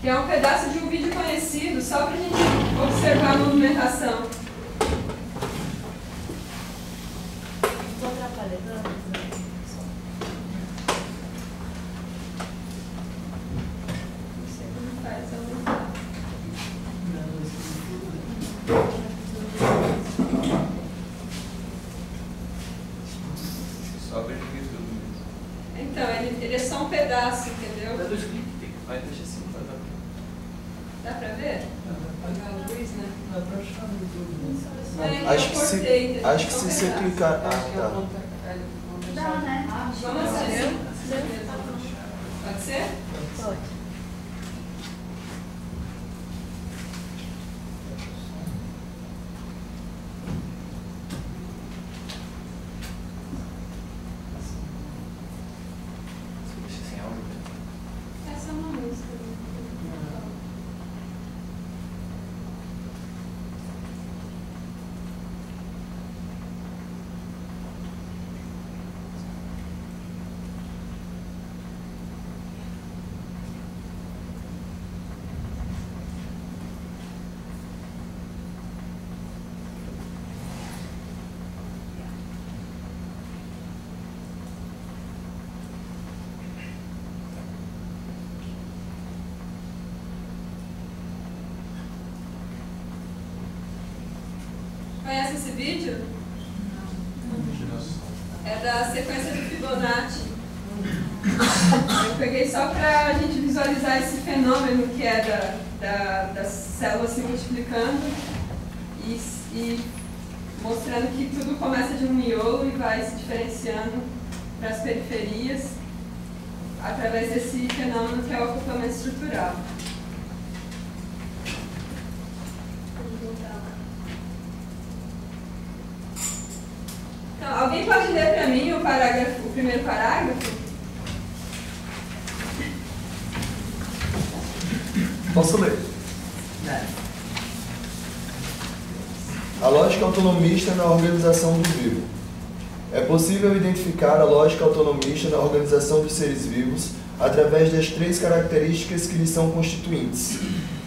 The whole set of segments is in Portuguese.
que é um pedaço de um vídeo conhecido, só para a gente observar a movimentação. Estou atrapalhando. Então, ele é só um pedaço, entendeu? Dá 2 cliques, vai deixar assim. Dá pra ver? Apagar a luz, né? Acho que se você clicar... Ah, tá. Dá, né? Vamos fazer? Pode ser? Pode. Essa é uma música. Conhece esse vídeo? É da sequência do Fibonacci. Eu peguei só para a gente visualizar esse fenômeno que é das células se multiplicando e mostrando que tudo começa de um miolo e vai se diferenciando para as periferias através desse fenômeno que é o acoplamento estrutural. Então, alguém pode ler para mim o primeiro parágrafo? Posso ler? A lógica autonomista na organização do vivo. É possível identificar a lógica autonomista na organização dos seres vivos através das 3 características que lhes são constituintes.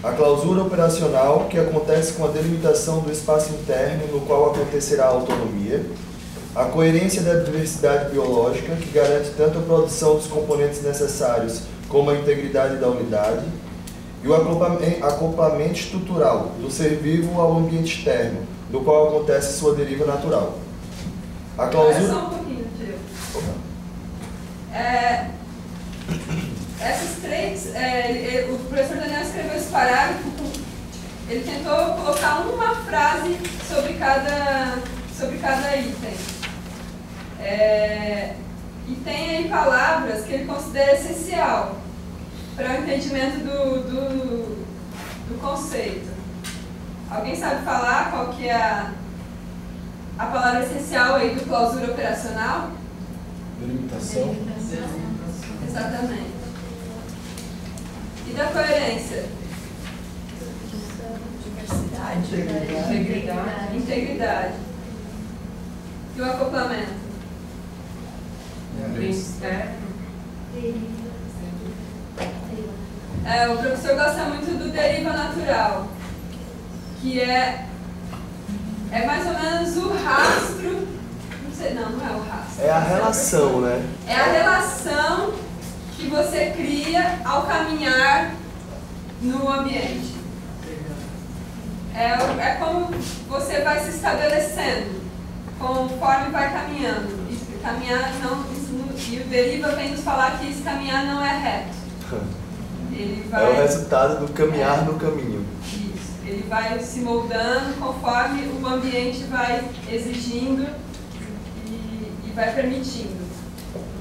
A clausura operacional, que acontece com a delimitação do espaço interno no qual acontecerá a autonomia. A coerência da diversidade biológica, que garante tanto a produção dos componentes necessários como a integridade da unidade. E o acoplamento estrutural do ser vivo ao ambiente externo, do qual acontece sua deriva natural. A clausura... Só um pouquinho, Diego. Essas 3, o professor Daniel escreveu esse parágrafo, ele tentou colocar uma frase sobre cada item. E tem aí palavras que ele considera essencial para o entendimento do conceito. Alguém sabe falar qual que é a palavra essencial aí do clausura operacional? Delimitação. Exatamente. E da coerência? Diversidade. Integridade. E o acoplamento? O professor gosta muito do deriva natural, que é mais ou menos o rastro. Não é o rastro. É a relação, né? É a relação que você cria ao caminhar no ambiente. É como você vai se estabelecendo conforme vai caminhando. E caminhar e o deriva vem nos falar que esse caminhar não é reto. Ele vai, é o resultado do caminhar no caminho. Isso. Ele vai se moldando conforme o ambiente vai exigindo e vai permitindo.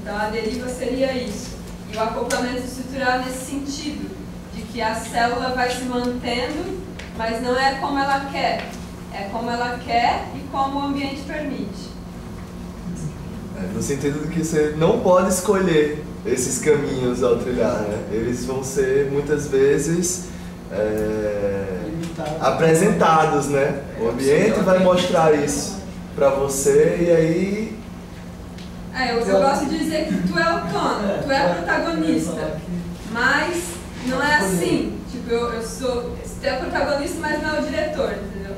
Então a deriva seria isso. E o acoplamento estrutural nesse sentido, de que a célula vai se mantendo, mas não é como ela quer. É como ela quer e como o ambiente permite. No sentido de que você não pode escolher esses caminhos ao trilhar, né? Eles vão ser muitas vezes apresentados, né? O ambiente vai mostrar isso para você e aí... Eu gosto de dizer que tu é autônomo, tu é protagonista, mas não é assim. Tipo, eu sou... Você é o protagonista, mas não é o diretor, entendeu?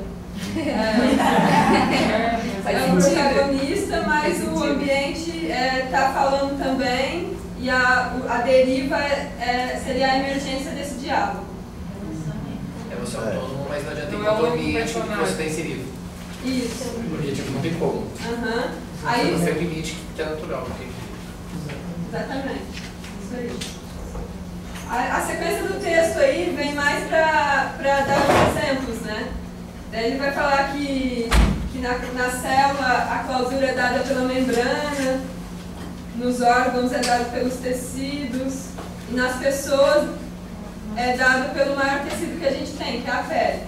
É o protagonista, mas o ambiente está falando também e a deriva seria a emergência desse diálogo. Você é autônomo, mas não adianta ter Não é o único ambiente que personagem. você está inserido. Isso. Porque tipo, não tem como. Aí, Você tem um limite que é natural. Porque... exatamente. Isso aí. A sequência do texto aí vem mais para dar uns exemplos, né? Daí ele vai falar que na célula a clausura é dada pela membrana, nos órgãos é dado pelos tecidos, e nas pessoas é dado pelo maior tecido que a gente tem, que é a pele.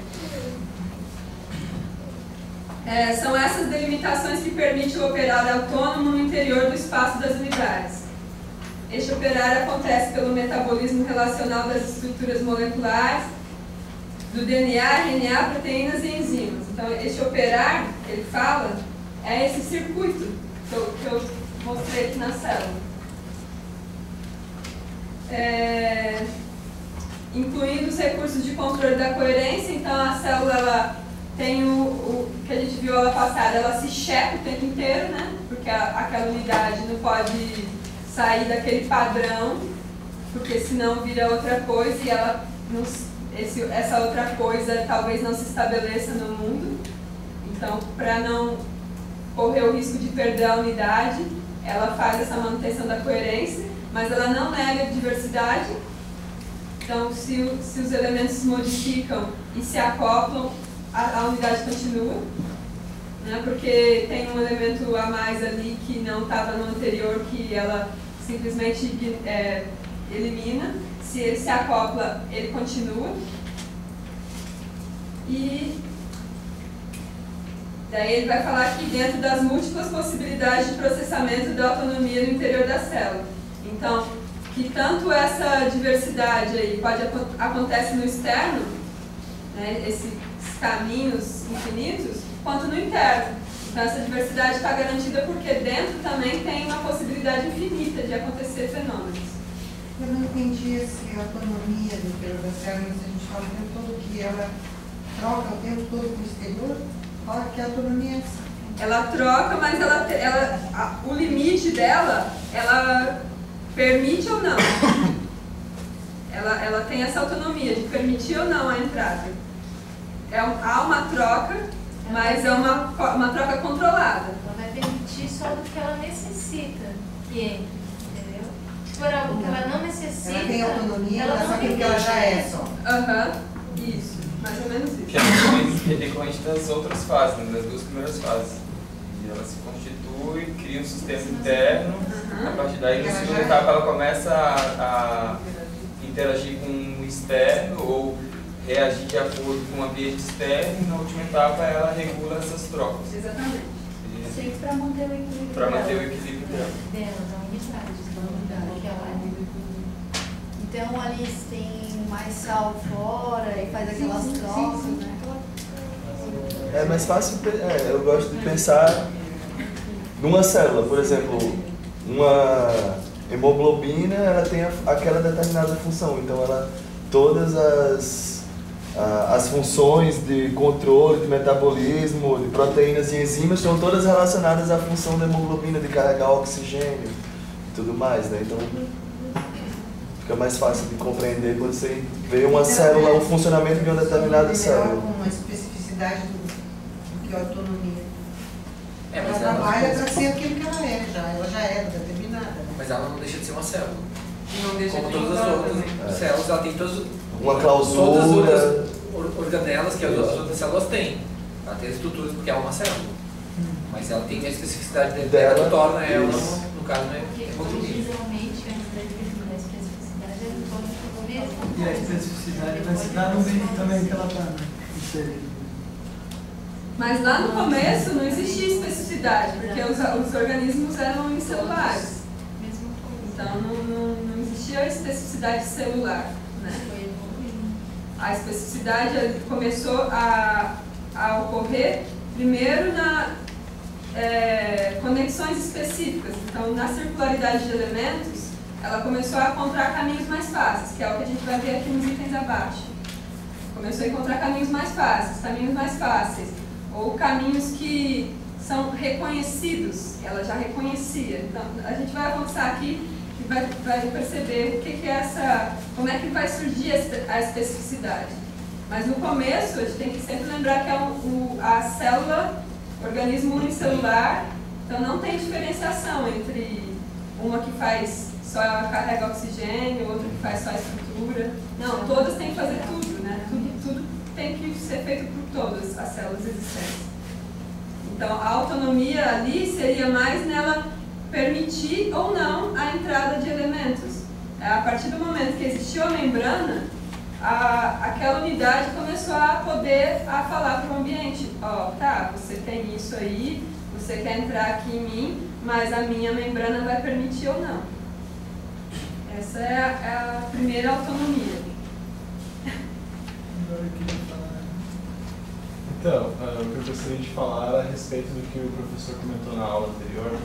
São essas delimitações que permitem o operar autônomo no interior do espaço das unidades. Este operar acontece pelo metabolismo relacional das estruturas moleculares, do DNA, RNA, proteínas e enzimas. Então, este operar, que ele fala, é esse circuito que eu mostrei aqui na célula. Incluindo os recursos de controle da coerência, então a célula ela tem o que a gente viu aula passada, ela se checa o tempo inteiro, né? Porque aquela unidade não pode sair daquele padrão, porque senão vira outra coisa e ela não, essa outra coisa talvez não se estabeleça no mundo. Então, para não correr o risco de perder a unidade, ela faz essa manutenção da coerência, mas ela não nega a diversidade. Então, se os elementos se modificam e se acoplam, a unidade continua, né? Porque tem um elemento a mais ali que não estava no anterior, que ela simplesmente elimina. Se ele se acopla, ele continua. E daí ele vai falar aqui dentro das múltiplas possibilidades de processamento da autonomia no interior da célula. Então, que tanto essa diversidade aí acontece no externo, né, esses caminhos infinitos, quanto no interno. Então essa diversidade está garantida porque dentro também tem uma possibilidade infinita de acontecer fenômenos. Eu não entendi a autonomia do interior da célula, mas a gente fala o tempo todo que ela troca o tempo todo com o exterior. Fala que a autonomia é essa. Ela troca, mas o limite dela, ela permite ou não. Ela tem essa autonomia de permitir ou não a entrada. Há uma troca, mas é uma troca controlada. Ela vai permitir só do que ela necessita que entre, entendeu? Se for algo que ela não necessita, ela tem autonomia, ela não sabe o que ela já é só. Isso, mais ou menos isso. Que é decorrente das outras fases, né, das duas primeiras fases. E ela se constitui, cria um sistema interno, a partir daí na segunda etapa ela começa a interagir com o externo ou reagir de acordo com o ambiente externo, e na última etapa ela regula essas trocas. Exatamente. sempre para manter o equilíbrio Para manter o equilíbrio dela. Da unidade, que ela é. Então ali tem mais sal fora e faz aquelas trocas, né? É mais fácil, eu gosto de pensar numa célula, por exemplo, uma hemoglobina, ela tem aquela determinada função, então todas as funções de controle, de metabolismo, de proteínas e enzimas estão todas relacionadas à função da hemoglobina de carregar oxigênio e tudo mais, né? Então fica mais fácil de compreender quando você vê uma célula, o funcionamento de uma determinada célula. Com uma especificidade do que a autonomia. Mas ela trabalha para ser aquilo que ela já é determinada. Né? Mas ela não deixa de ser uma célula. Não deixa Como de todas mudar as outras também. células, ela tem todas Uma clausura. Todas as outras organelas que as outras células têm. Ela tem as estruturas porque ela é uma célula. Mas ela tem a especificidade dela que torna ela, no caso, né? Porque originalmente, antes da especificidade, era em torno do mesmo. E a especificidade vai se dar no meio também que ela está inserida. Mas lá no começo não existia especificidade, porque os organismos eram unicelulares. Então não existia a especificidade celular, né? A especificidade começou a ocorrer primeiro na conexões específicas. Então, na circularidade de elementos, ela começou a encontrar caminhos mais fáceis, que é o que a gente vai ver aqui nos itens abaixo. Começou a encontrar caminhos mais fáceis, ou caminhos que são reconhecidos, ela já reconhecia. Então, a gente vai avançar aqui e vai perceber o que é como é que vai surgir a especificidade. Mas no começo, a gente tem que sempre lembrar que é a célula, organismo unicelular, então não tem diferenciação entre uma que faz só carrega oxigênio, outra que faz só a estrutura. Não, todas têm que fazer tudo, né? Tudo tem que ser feito por todas as células existentes. Então, a autonomia ali seria mais nela permitir ou não a entrada de elementos. A partir do momento que existiu a membrana, aquela unidade começou a poder falar para o ambiente. Ó, tá, você tem isso aí, você quer entrar aqui em mim, mas a minha membrana vai permitir ou não. Essa é a primeira autonomia. Então, o que eu gostaria de falar era a respeito do que o professor comentou na aula anterior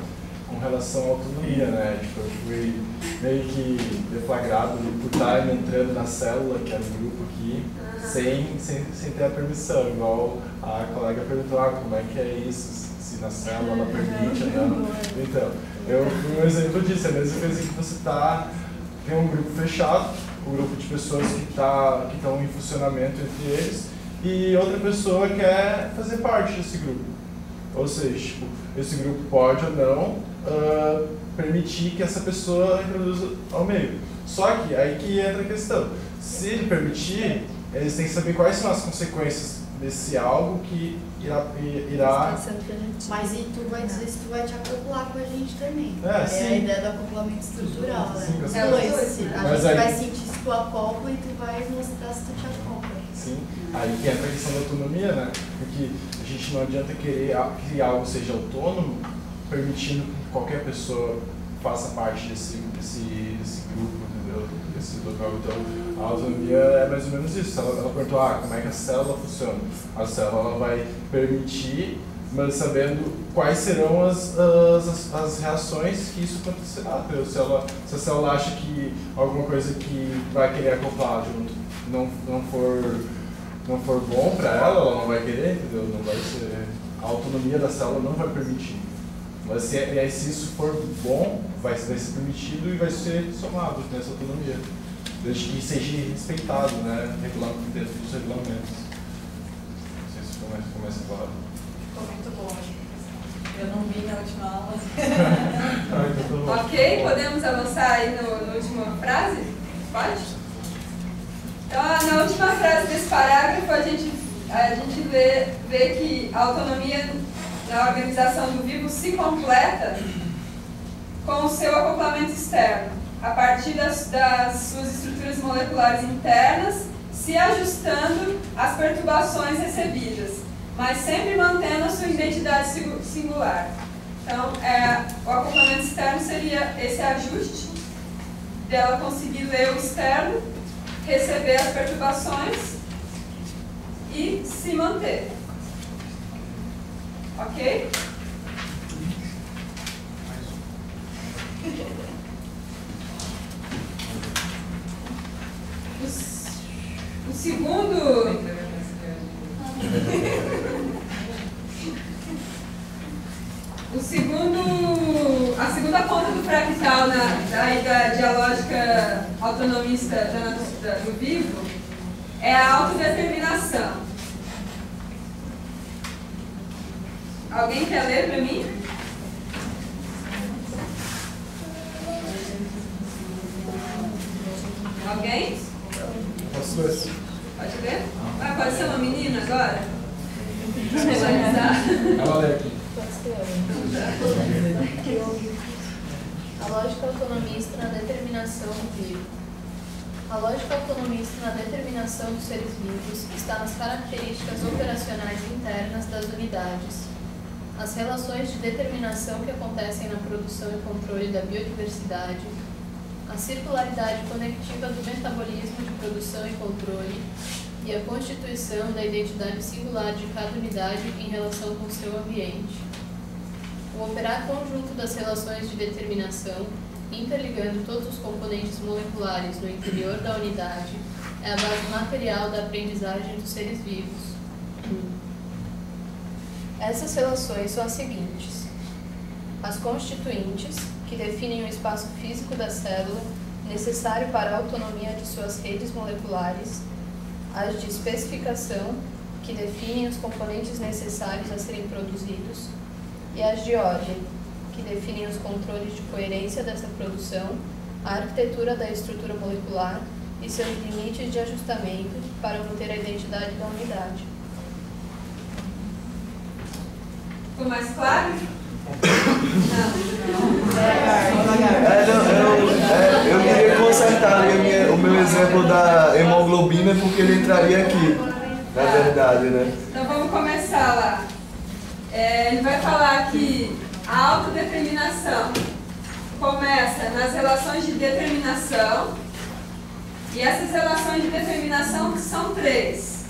com relação à autonomia, né? Tipo, eu fui meio que deflagrado por estar entrando na célula, que era o grupo aqui, sem ter a permissão, igual a colega perguntou, como é que é isso, se na célula ela permite ou não. Então, eu fui um exemplo disso, é a mesma coisa que você tem um grupo fechado, um grupo de pessoas que estão em funcionamento entre eles, e outra pessoa quer fazer parte desse grupo. Ou seja, tipo, esse grupo pode ou não permitir que essa pessoa introduza ao meio. Só que aí que entra a questão. Se ele permitir, eles têm que saber quais são as consequências desse algo que irá... Mas e tu vai dizer se tu vai te acoplar com a gente também. Sim. É a ideia do acoplamento estrutural, né? Sim, A gente aí... vai sentir se tu acopla e tu vai mostrar se tu te acopla. Sim, aí que entra a questão da autonomia, né? Porque a gente não adianta querer que algo seja autônomo, permitindo que qualquer pessoa faça parte desse grupo, entendeu? Desse local. Então, a autonomia é mais ou menos isso. Ela perguntou, como é que a célula funciona? A célula ela vai permitir, mas sabendo quais serão as reações que isso acontecerá. Se a célula acha que alguma coisa que vai querer acoplar junto não for bom para ela não vai querer, entendeu? Não vai ser, a autonomia da célula não vai permitir. Mas se isso for bom, vai ser permitido e vai ser somado nessa autonomia. Desde que seja respeitado, né, dentro dos regulamentos. Não sei se começa claro. Ficou muito bom. Eu não vi na última aula. Então, Ok, podemos avançar aí na última frase? Pode? Então, na última frase desse parágrafo, a gente vê que a autonomia na organização do vivo se completa com o seu acoplamento externo, a partir das suas estruturas moleculares internas, se ajustando às perturbações recebidas, mas sempre mantendo a sua identidade singular. Então, o acoplamento externo seria esse ajuste dela conseguir ler o externo, receber as perturbações e se manter. Ok? A segunda ponta do fractal da dialógica autonomista do vivo é a autodeterminação. Alguém quer ler para mim? Alguém? posso ler? Pode ler? Pode ser uma menina agora? Ela lê aqui. A lógica autonomista na determinação do vivo. A lógica autonomista na determinação dos seres vivos está nas características operacionais internas das unidades. As relações de determinação que acontecem na produção e controle da biodiversidade, a circularidade conectiva do metabolismo de produção e controle e a constituição da identidade singular de cada unidade em relação com seu ambiente. O operar conjunto das relações de determinação interligando todos os componentes moleculares no interior da unidade, é a base material da aprendizagem dos seres vivos. Essas relações são as seguintes: as constituintes, que definem o espaço físico da célula necessário para a autonomia de suas redes moleculares, as de especificação, que definem os componentes necessários a serem produzidos, e as de ordem, que definem os controles de coerência dessa produção, a arquitetura da estrutura molecular e seus limites de ajustamento para manter a identidade da unidade. Ficou mais claro? Eu queria consertar ali o meu exemplo da hemoglobina, porque ele entraria aqui, na verdade, né? Então vamos começar lá. Ele vai falar que a autodeterminação começa nas relações de determinação, e essas relações de determinação são 3.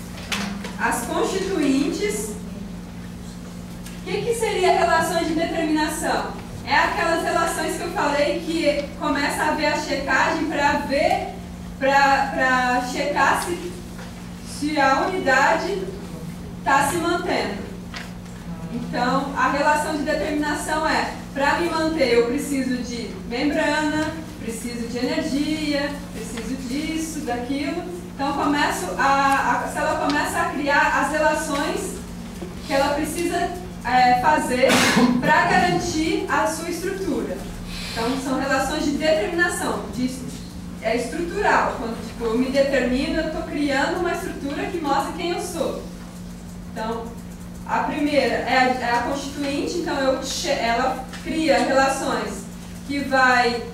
As constituintes. O que seria relações de determinação? É aquelas relações que eu falei que começa a haver a checagem para checar se a unidade está se mantendo. Então, a relação de determinação é: para me manter eu preciso de membrana, preciso de energia, preciso disso, daquilo. Então, a célula começa a criar as relações que ela precisa fazer para garantir a sua estrutura. Então, são relações de determinação, é estrutural. Quando eu me determino, eu estou criando uma estrutura que mostra quem eu sou. Então, a primeira é a constituinte, então ela cria relações que vai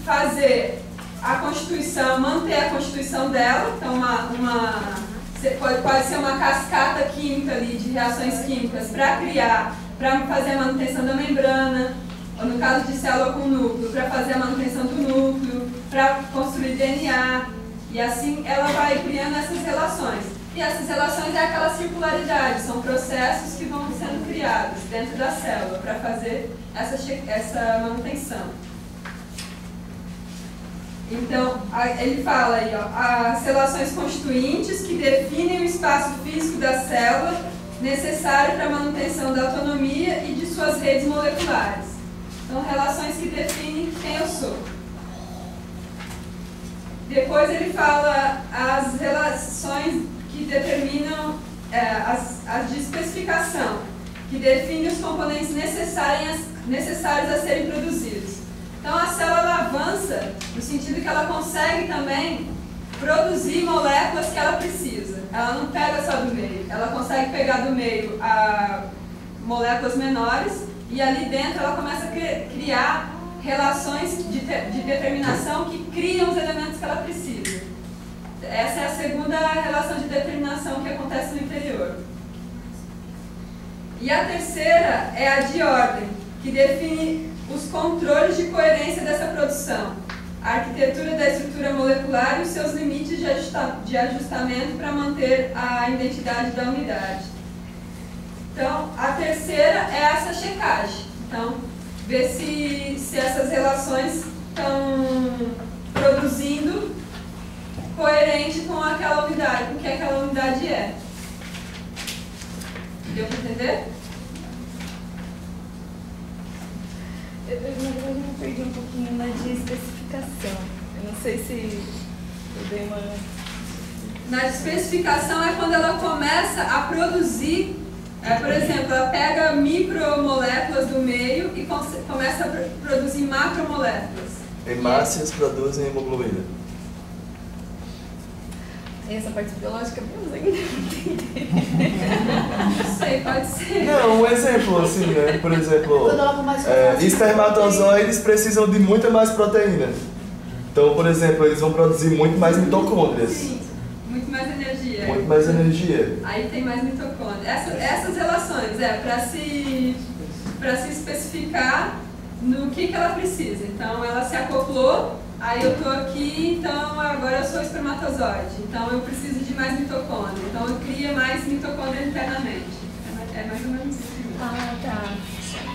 fazer a constituição, manter a constituição dela. Então, pode ser uma cascata química ali de reações químicas para fazer a manutenção da membrana, ou no caso de célula com núcleo, para fazer a manutenção do núcleo, para construir DNA, e assim ela vai criando essas relações. E essas relações é aquela circularidade, são processos que vão sendo criados dentro da célula para fazer essa manutenção. Então, ele fala aí, ó, as relações constituintes que definem o espaço físico da célula necessário para a manutenção da autonomia e de suas redes moleculares. São relações que definem quem eu sou. Depois ele fala as relações que determinam as de especificação, que definem os componentes necessários a serem produzidos. Então, a célula avança no sentido que ela consegue também produzir moléculas que ela precisa. Ela não pega só do meio, ela consegue pegar do meio moléculas menores, e ali dentro ela começa a criar relações de determinação que criam os elementos que ela precisa. Essa é a segunda relação de determinação que acontece no interior. E a terceira é a de ordem, que define os controles de coerência dessa produção, a arquitetura da estrutura molecular e os seus limites de ajustamento para manter a identidade da unidade. Então, a terceira é essa checagem. Então, ver se essas relações estão produzindo coerente com aquela unidade, com o que aquela unidade é. Deu para entender? Na verdade, eu me perdi um pouquinho na de especificação. Eu não sei se eu dei uma... Na especificação é quando ela começa a produzir, por exemplo, ela pega micromoléculas do meio e começa a produzir macromoléculas. Hemácias produzem hemoglobina. E essa parte biológica eu ainda não entendi. Não sei, pode ser. Não, um exemplo assim, né? Por exemplo, espermatozoides precisam de muita mais proteína. Então, por exemplo, eles vão produzir muito mais mitocôndrias. Sim, muito mais energia. Muito mais energia. Aí tem mais mitocôndria. Essas relações para se especificar no que ela precisa. Então, ela se acoplou. Aí eu estou aqui, então agora eu sou espermatozoide, então eu preciso de mais mitocôndria, então eu crio mais mitocôndria internamente. É mais ou menos isso. Ah, tá.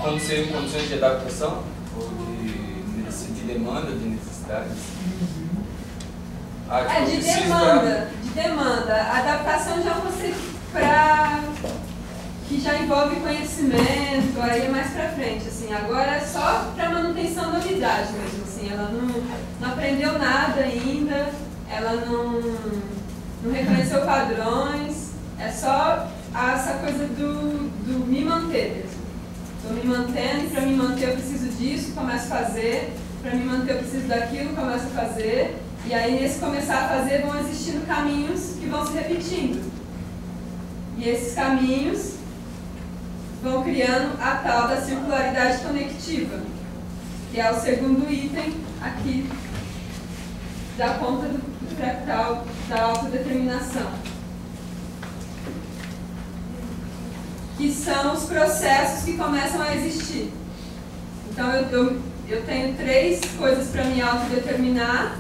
Quando seriam condições de adaptação ou de demanda, de necessidades. De demanda. Adaptação já é um conceito que já envolve conhecimento, aí é mais pra frente, assim. Agora é só para manutenção da unidade mesmo, assim. Ela não aprendeu nada ainda, ela não reconheceu padrões, é só essa coisa do me manter mesmo. Estou me mantendo, e para me manter eu preciso disso, começo a fazer, para me manter eu preciso daquilo, começo a fazer, e aí nesse começar a fazer vão existindo caminhos que vão se repetindo. E esses caminhos vão criando a tal da circularidade conectiva, que é o segundo item aqui da conta do fractal da autodeterminação, que são os processos que começam a existir. Então eu tenho 3 coisas para me autodeterminar,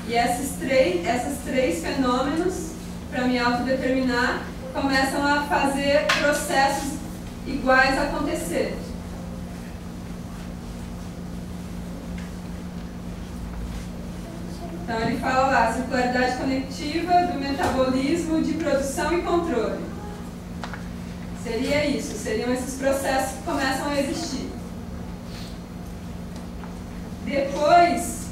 e esses três fenômenos para me autodeterminar começam a fazer processos iguais acontecer. Então ele fala lá, circularidade conectiva do metabolismo de produção e controle. Seria isso, seriam esses processos que começam a existir. Depois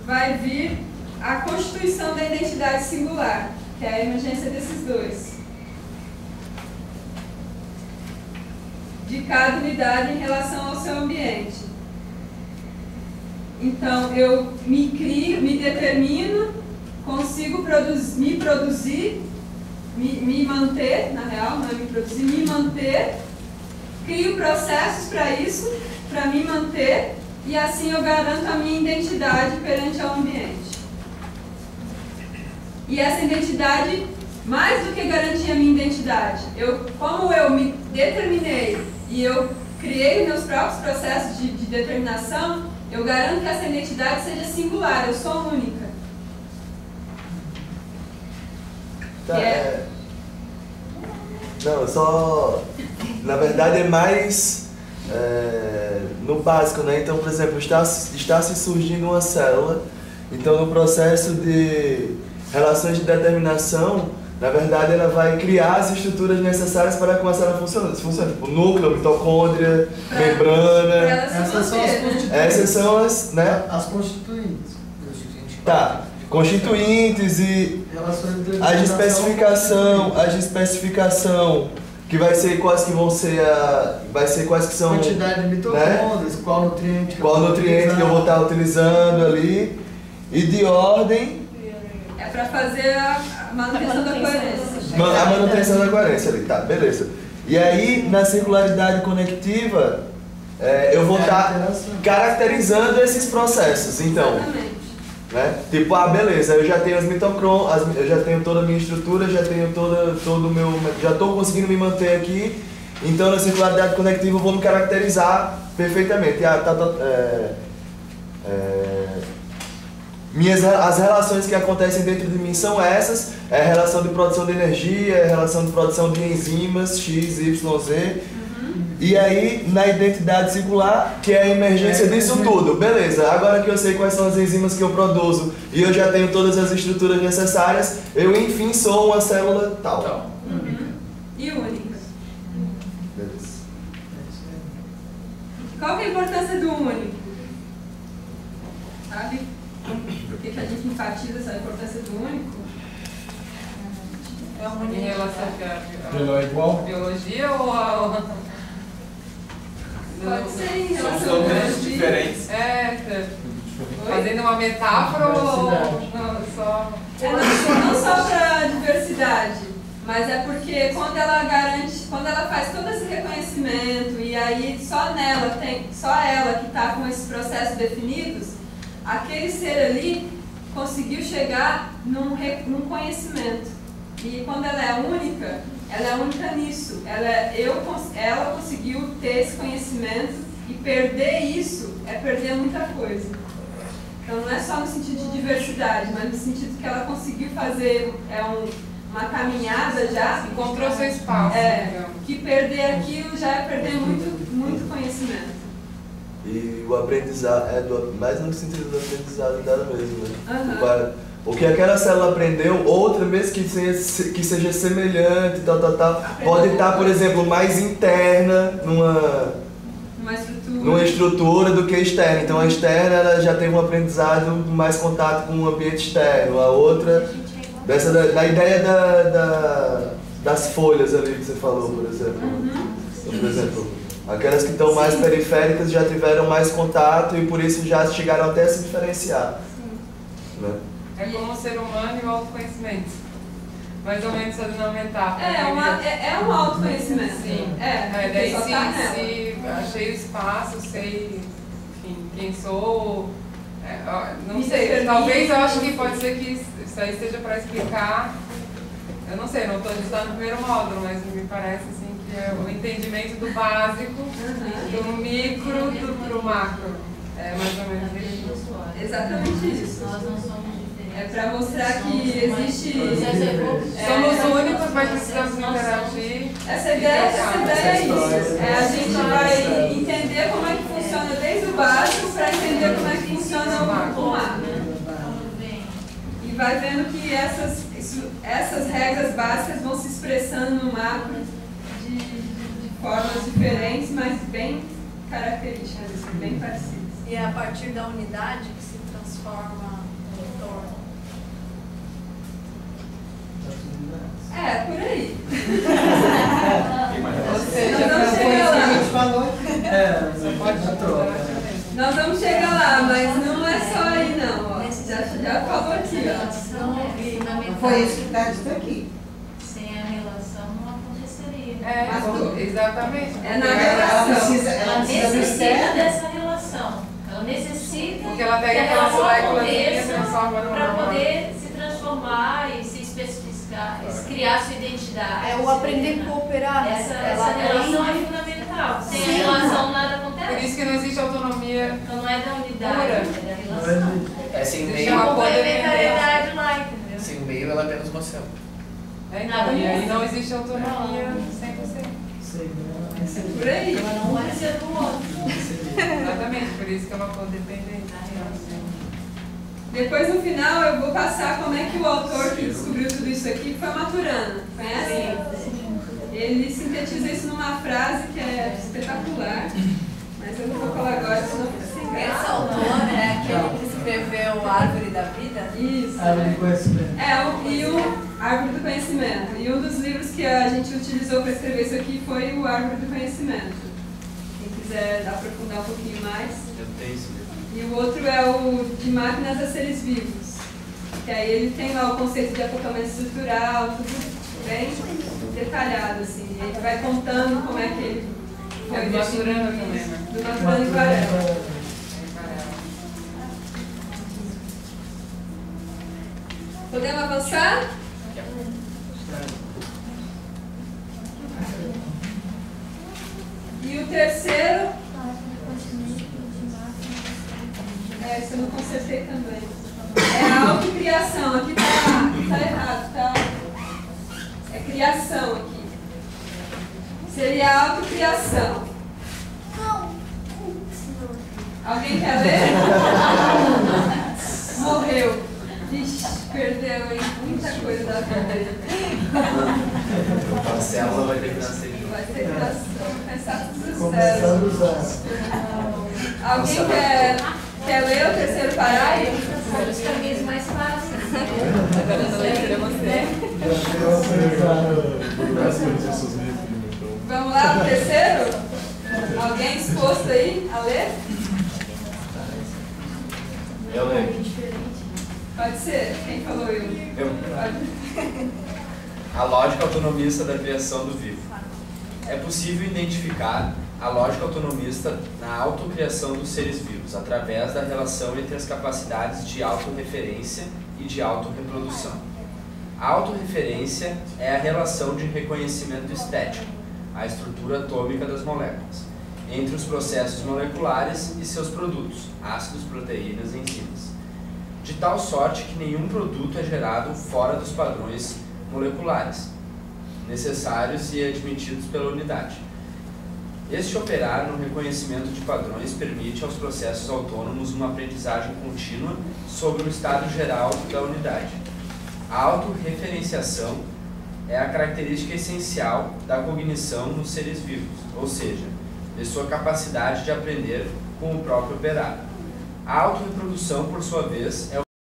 vai vir a constituição da identidade singular, que é a emergência desses dois. De cada unidade em relação ao seu ambiente. Então, eu me crio, me determino, consigo me produzir, me manter, na real, não é me produzir, me manter, crio processos para isso, para me manter, e assim eu garanto a minha identidade perante o ambiente. E essa identidade, mais do que garantir a minha identidade, como eu me determinei e eu criei meus próprios processos de determinação, eu garanto que essa identidade seja singular, eu sou única. Tá, não, só... Na verdade é mais no básico, né? Então, por exemplo, está se surgindo uma célula, então no processo de relações de determinação, na verdade ela vai criar as estruturas necessárias para começar a funcionar. Tipo núcleo, mitocôndria, membrana. Essas são as constituintes. Essas são as, né? As constituintes. Tá. Constituintes e as de especificação, que vai ser quais que vão ser quais que são quantidade de mitocôndrias, né? Qual nutriente que eu vou estar utilizando ali, e de ordem é para fazer a manutenção da coerência. A manutenção da coerência ali, tá, beleza. E aí, na circularidade conectiva, eu vou estar caracterizando esses processos, então. Exatamente. Né? Tipo, beleza, eu já tenho as mitocôndrias, eu já tenho toda a minha estrutura, já tenho todo o meu... Já estou conseguindo me manter aqui, então na circularidade conectiva eu vou me caracterizar perfeitamente. As relações que acontecem dentro de mim são essas, é a relação de produção de energia, é a relação de produção de enzimas, X, Y, Z. E aí, na identidade circular, que é a emergência disso tudo. Beleza, agora que eu sei quais são as enzimas que eu produzo e eu já tenho todas as estruturas necessárias, eu enfim sou uma célula tal. E única. Beleza. Qual que é a importância do único? Sabe por que a gente enfatiza essa importância do único? É uma em relação Pelo igual? biologia ou a... Pode ser em São relação à fenômenos biologia. diferentes. Fazendo uma metáfora ou não, só... Não só para diversidade, mas é porque quando ela faz todo esse reconhecimento e aí só ela que está com esses processos definidos, aquele ser ali conseguiu chegar num conhecimento. E quando ela é única nisso. Ela conseguiu ter esse conhecimento e perder isso é perder muita coisa. Então não é só no sentido de diversidade, mas no sentido que ela conseguiu fazer uma caminhada já. Encontrou seu espaço. Que perder aquilo já é perder muito conhecimento. E o aprendizado, mais no sentido do aprendizado dela mesmo, né? O que aquela célula aprendeu, outra mesmo que seja semelhante, pode estar, por exemplo, mais interna numa estrutura do que externa. Então a externa ela já tem um aprendizado, mais contato com o ambiente externo. A outra, da ideia das folhas ali que você falou, por exemplo. Então, por exemplo, aquelas que estão mais periféricas já tiveram mais contato e por isso já chegaram até a se diferenciar. Né? É como o ser humano e o autoconhecimento. Mais ou menos fazendo uma metáfora. É um autoconhecimento. Sim. Daí se achei o espaço, sei, enfim, quem sou. Não sei, talvez eu acho que pode ser que isso aí seja para explicar. Eu não sei, não estou estudando no primeiro módulo, mas me parece assim que é o entendimento do básico, do micro pro macro. É mais ou menos isso. Exatamente isso. Nós não somos. É para mostrar que existe... Somos únicos, mas precisamos interagir. Essa ideia é isso. A gente vai entender como é que funciona desde o básico para entender como é que funciona o macro. E vai vendo que essas regras básicas vão se expressando no macro de formas diferentes, mas bem características, bem parecidas. E é a partir da unidade que se transforma o entorno. Por aí. Ou seja, nós vamos chegar lá. Nós vamos chegar lá, mas não é só aí não. Ó. Já falou aqui. Ó. Foi isso que está dito aqui. Sem a relação não aconteceria. Exatamente. É na relação. Ela necessita dessa relação. Ela necessita. Porque ela pega aquela molécula e transforma para poder se transformar e se especificar, criar sua identidade. É o aprender a cooperar. Essa relação é fundamental. Sem a relação nada acontece. Por isso que não existe autonomia. Então não é da unidade, é da relação. Sem meio. Tem uma complementariedade lá, entendeu? Sem meio ela é apenas uma célula. E aí não existe autonomia 100%. Por aí. Ela não vai ser do outro. Exatamente, por isso que é uma codependência. Depois, no final, eu vou passar como é que o autor que descobriu tudo isso aqui foi Maturana. Conhece? Ele sintetiza isso numa frase que é espetacular, mas eu não vou falar agora, senão fica sem graça. Esse autor é aquele que escreveu Árvore da Vida? Isso. Árvore do Conhecimento. E o Árvore do Conhecimento. E um dos livros que a gente utilizou para escrever isso aqui foi o Árvore do Conhecimento. Quem quiser aprofundar um pouquinho mais. Eu tenho isso. E o outro é o de Máquinas a Seres Vivos. Que aí ele tem lá o conceito de acoplamento estrutural, tudo bem detalhado, assim. E ele vai contando como é que ele foi Do Maturana também, né? Do Maturana e Varela. Podemos avançar? E o terceiro... Esse eu não consertei também. É a autocriação. Aqui tá errado, tá? É criação aqui. Seria a autocriação. Alguém quer ler? Morreu. Vixe, perdeu, hein? Muita coisa da vida. A célula vai ter que nascer de novo. Vai ter que começar tudo Começando zero. os anos. Alguém quer ler o terceiro parágrafo? São os caminhos mais fáceis. Agora eu tô lembrando você. Vamos lá pro terceiro? Alguém disposto aí a ler? Eu leio. Pode ser. Quem falou eu? Pode. A lógica autonomista da criação do vivo. É possível identificar a lógica autonomista na autocriação dos seres vivos, através da relação entre as capacidades de autorreferência e de autorreprodução. A autorreferência é a relação de reconhecimento estético, a estrutura atômica das moléculas, entre os processos moleculares e seus produtos, ácidos, proteínas e enzimas, de tal sorte que nenhum produto é gerado fora dos padrões moleculares necessários e admitidos pela unidade. Este operar no reconhecimento de padrões permite aos processos autônomos uma aprendizagem contínua sobre o estado geral da unidade. A autorreferenciação é a característica essencial da cognição nos seres vivos, ou seja, de sua capacidade de aprender com o próprio operar. A autorreprodução, por sua vez, é